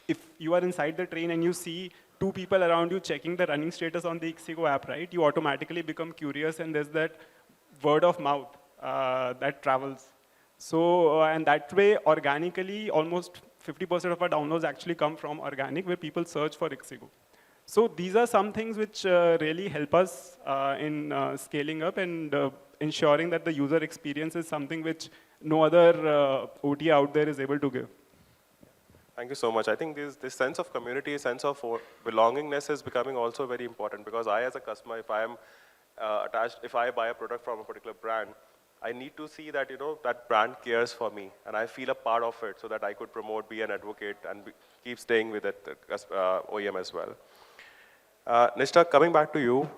if you are inside the train and you see 2 people around you checking the running status on the Ixigo app, right, you automatically become curious, and there's that word of mouth that travels. So, and that way, organically, almost 50% of our downloads actually come from organic, where people search for Ixigo. So these are some things which really help us in scaling up and ensuring that the user experience is something which no other OTA out there is able to give. Thank you so much. I think this sense of community, sense of belongingness is becoming also very important because I, as a customer, if I am attached, if I buy a product from a particular brand, I need to see that, that brand cares for me and I feel a part of it so that I could promote, be an advocate and keep staying with it, OEM as well. Nishta, coming back to you,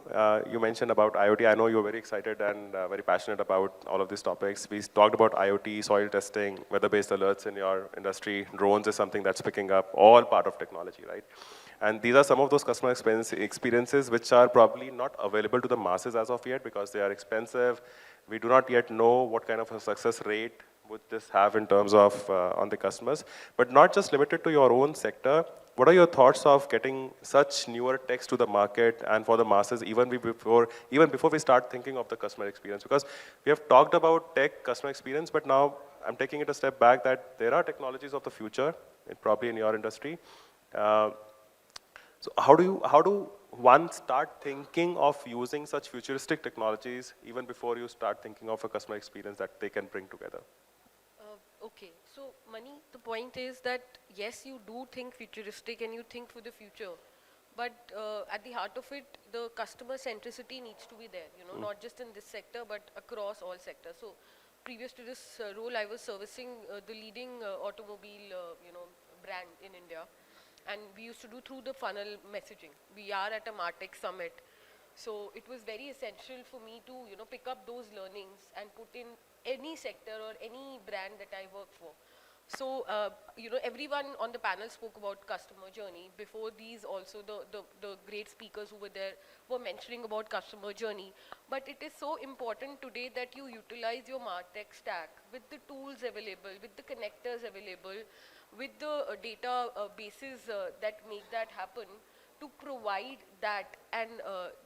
you mentioned about IoT. I know you're very excited and very passionate about all of these topics. We talked about IoT, soil testing, weather-based alerts in your industry. Drones is something that's picking up, all part of technology, right? And these are some of those customer experiences which are probably not available to the masses as of yet because they are expensive. We do not yet know what kind of a success rate would this have in terms of on the customers. But not just limited to your own sector. What are your thoughts of getting such newer techs to the market and for the masses even before we start thinking of the customer experience? Because we have talked about tech customer experience, but now I'm taking it a step back that there are technologies of the future, probably in your industry. So how do one start thinking of using such futuristic technologies even before you start thinking of a customer experience that they can bring together? Okay, so Mani, the point is that yes, you do think futuristic and you think for the future, but at the heart of it, the customer centricity needs to be there, not just in this sector, but across all sectors. So previous to this role, I was servicing the leading automobile, brand in India, and we used to do through the funnel messaging. We are at a MarTech summit. So it was very essential for me to, pick up those learnings and put in any sector or any brand that I work for. So, everyone on the panel spoke about customer journey. Before these also, the great speakers who were there were mentioning about customer journey. But it is so important today that you utilize your MarTech stack with the tools available, with the connectors available, with the data bases that make that happen, to provide that, and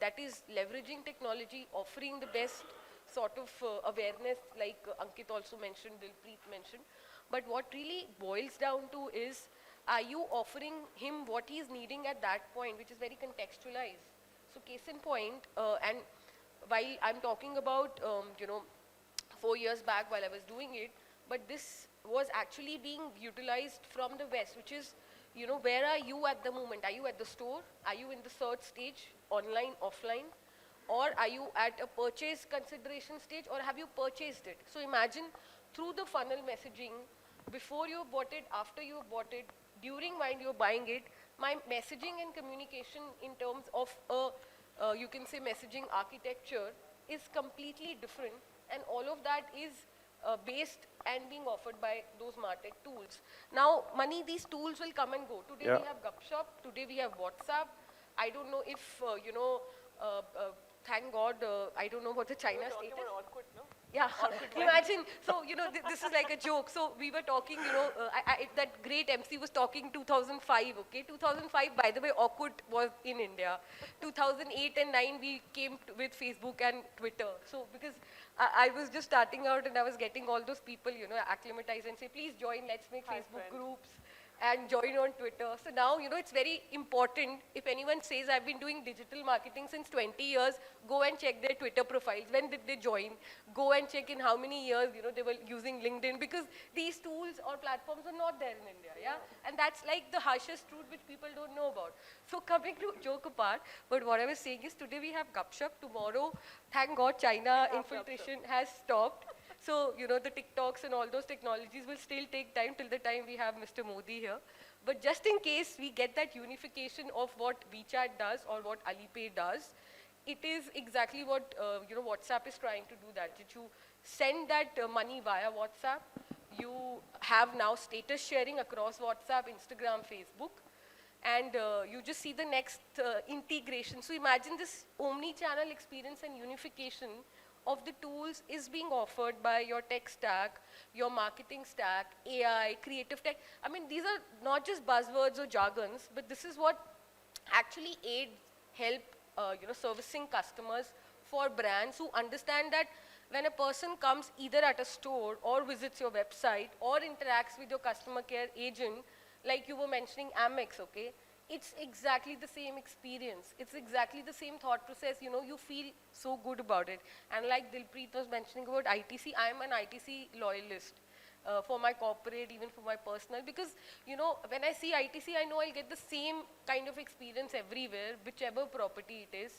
that is leveraging technology, offering the best sort of awareness, like Ankit also mentioned, Dilpreet mentioned. But what really boils down to is, are you offering him what he's needing at that point, which is very contextualized. So case in point, and while I'm talking about, 4 years back while I was doing it, but this was actually being utilized from the West, which is, where are you at the moment? Are you at the store? Are you in the search stage, online, offline? Or are you at a purchase consideration stage, or have you purchased it? So imagine through the funnel messaging, before you bought it, after you bought it, during while you're buying it, my messaging and communication in terms of you can say messaging architecture is completely different, and all of that is based and being offered by those MarTech tools. Now, Mani, these tools will come and go. Today we have Gupshup, today we have WhatsApp. I don't know if, thank God, I don't know what the China status. Yeah, imagine, so, this is like a joke. So we were talking, that great MC was talking 2005, okay? 2005, by the way, Orkut was in India. 2008 and 9, we came with Facebook and Twitter. So because I was just starting out and I was getting all those people, acclimatized and say, please join, let's make Facebook groups and join on Twitter. So now, it's very important. If anyone says, I've been doing digital marketing since 20 years, go and check their Twitter profiles. When did they join? Go and check in how many years, they were using LinkedIn, because these tools or platforms are not there in India, yeah? And that's like the harshest truth which people don't know about. So coming to joke apart, but what I was saying is today we have Gupshup. Tomorrow, thank God, China infiltration has stopped. So, the TikToks and all those technologies will still take time till the time we have Mr. Modi here. But just in case we get that unification of what WeChat does or what Alipay does, it is exactly what, WhatsApp is trying to do that. Did you send that money via WhatsApp? You have now status sharing across WhatsApp, Instagram, Facebook. And you just see the next integration. So imagine this omni-channel experience and unification of the tools is being offered by your tech stack, your marketing stack, AI, creative tech. I mean, these are not just buzzwords or jargons, but this is what actually aids, help, servicing customers for brands who understand that when a person comes either at a store or visits your website or interacts with your customer care agent, like you were mentioning Amex, okay? It's exactly the same experience. It's exactly the same thought process. You feel so good about it. And like Dilpreet was mentioning about ITC, I'm an ITC loyalist. for my corporate, even for my personal, because, you know, when I see ITC, I know I'll get the same kind of experience everywhere, whichever property it is.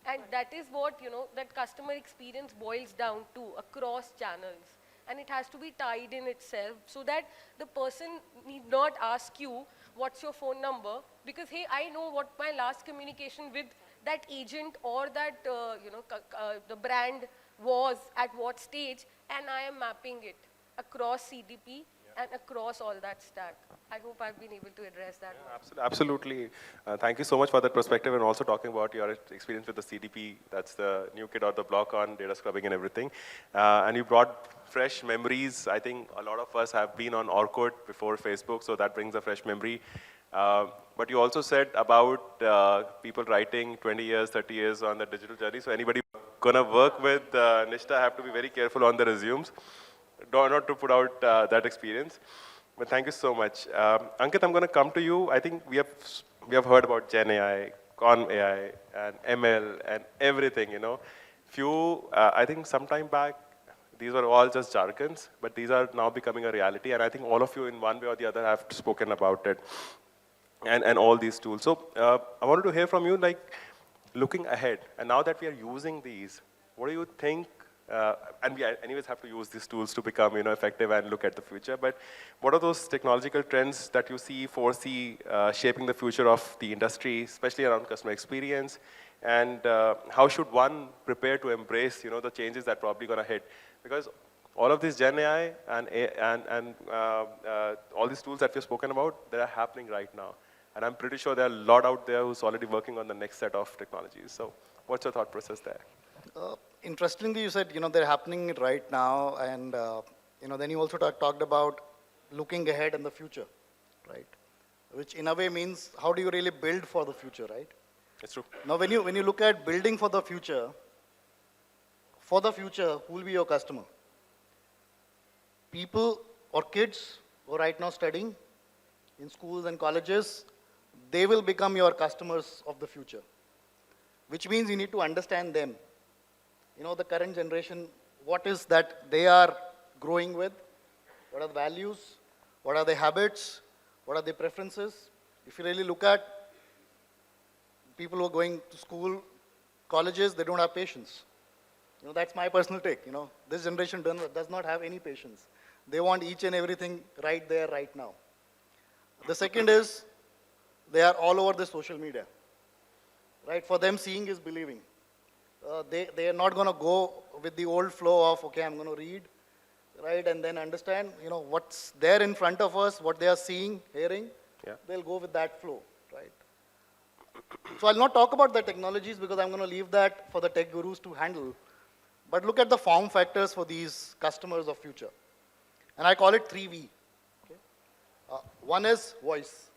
And that is what, you know, that customer experience boils down to across channels. And it has to be tied in itself so that the person need not ask you, what's your phone number? Because, hey, I know what my last communication with that agent or that, the brand was at what stage, and I am mapping it across CDP and across all that stack. I hope I've been able to address that. Absolutely. Thank you so much for that perspective and also talking about your experience with the CDP. That's the new kid on the block on data scrubbing and everything. And you brought fresh memories. I think a lot of us have been on Orkut before Facebook, so that brings a fresh memory. But you also said about people writing 20 years, 30 years on the digital journey. So anybody gonna work with Nishta have to be very careful on the resumes. Not to put out that experience. But thank you so much. Ankit, I'm going to come to you. I think we have heard about Gen AI, Con AI, and ML, and everything, you know. I think some time back, these were all just jargons, but these are now becoming a reality. And I think all of you in one way or the other have spoken about it and all these tools. So I wanted to hear from you, like, looking ahead. And now that we are using these, what do you think? And we anyways have to use these tools to become, you know, effective and look at the future. But what are those technological trends that you foresee shaping the future of the industry, especially around customer experience? And how should one prepare to embrace, you know, the changes that probably going to hit? Because all of this Gen AI and all these tools that we've spoken about, they are happening right now. And I'm pretty sure there are a lot out there who's already working on the next set of technologies. So what's your thought process there? Interestingly, you said, you know, they're happening right now, and, you know, then you also talked about looking ahead in the future, right? Which in a way means, how do you really build for the future, right? It's true. Now, when you look at building for the future, who will be your customer? People or kids who are right now studying in schools and colleges, they will become your customers of the future, which means you need to understand them. You know, the current generation, what is that they are growing with? What are the values? What are their habits? What are their preferences? If you really look at people who are going to school, colleges, they don't have patience. You know, that's my personal take. You know, this generation does not have any patience. They want each and everything right there, right now. The second is, they are all over the social media. Right? For them, seeing is believing. They are not going to go with the old flow of, okay, I'm going to read, right, and then understand, you know, what's there in front of us, what they are seeing, hearing. Yeah. They'll go with that flow, right? So I'll not talk about the technologies because I'm going to leave that for the tech gurus to handle. But look at the form factors for these customers of future. And I call it 3V. Okay? One is voice,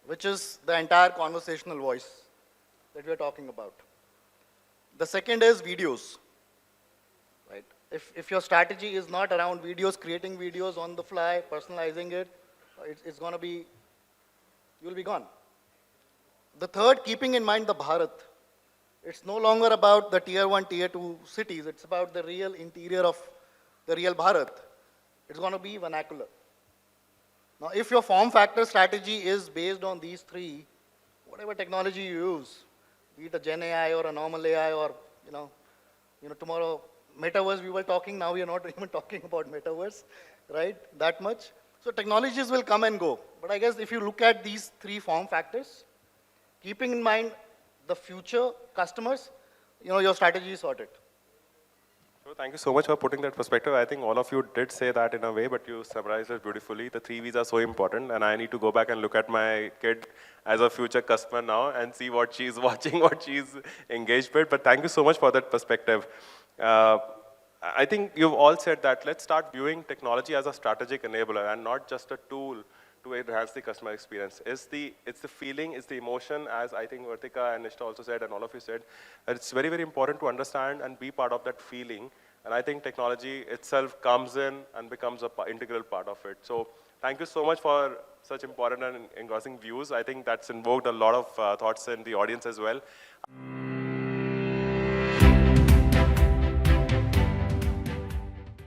which is the entire conversational voice that we're talking about. The second is videos, right? If your strategy is not around videos, creating videos on the fly, personalizing it, it's going to be, you'll be gone. The third, keeping in mind the Bharat. It's no longer about the tier 1, tier 2 cities. It's about the real interior of the real Bharat. It's going to be vernacular. Now, if your form factor strategy is based on these three, whatever technology you use, be it a Gen AI or a normal AI or, you know, tomorrow, metaverse we were talking, now we are not even talking about metaverse, right, that much. So technologies will come and go. But I guess if you look at these three form factors, keeping in mind the future customers, you know, your strategy is sorted. So thank you so much for putting that perspective. I think all of you did say that in a way, but you summarized it beautifully. The 3 V's are so important, and I need to go back and look at my kid as a future customer now and see what she's watching, what she's engaged with. But thank you so much for that perspective. I think you've all said that let's start viewing technology as a strategic enabler and not just a tool to enhance the customer experience. It's the feeling, it's the emotion, as I think Vartika and Nishta also said, and all of you said, that it's very, very important to understand and be part of that feeling. And I think technology itself comes in and becomes an integral part of it. So thank you so much for such important and engrossing views. I think that's invoked a lot of thoughts in the audience as well.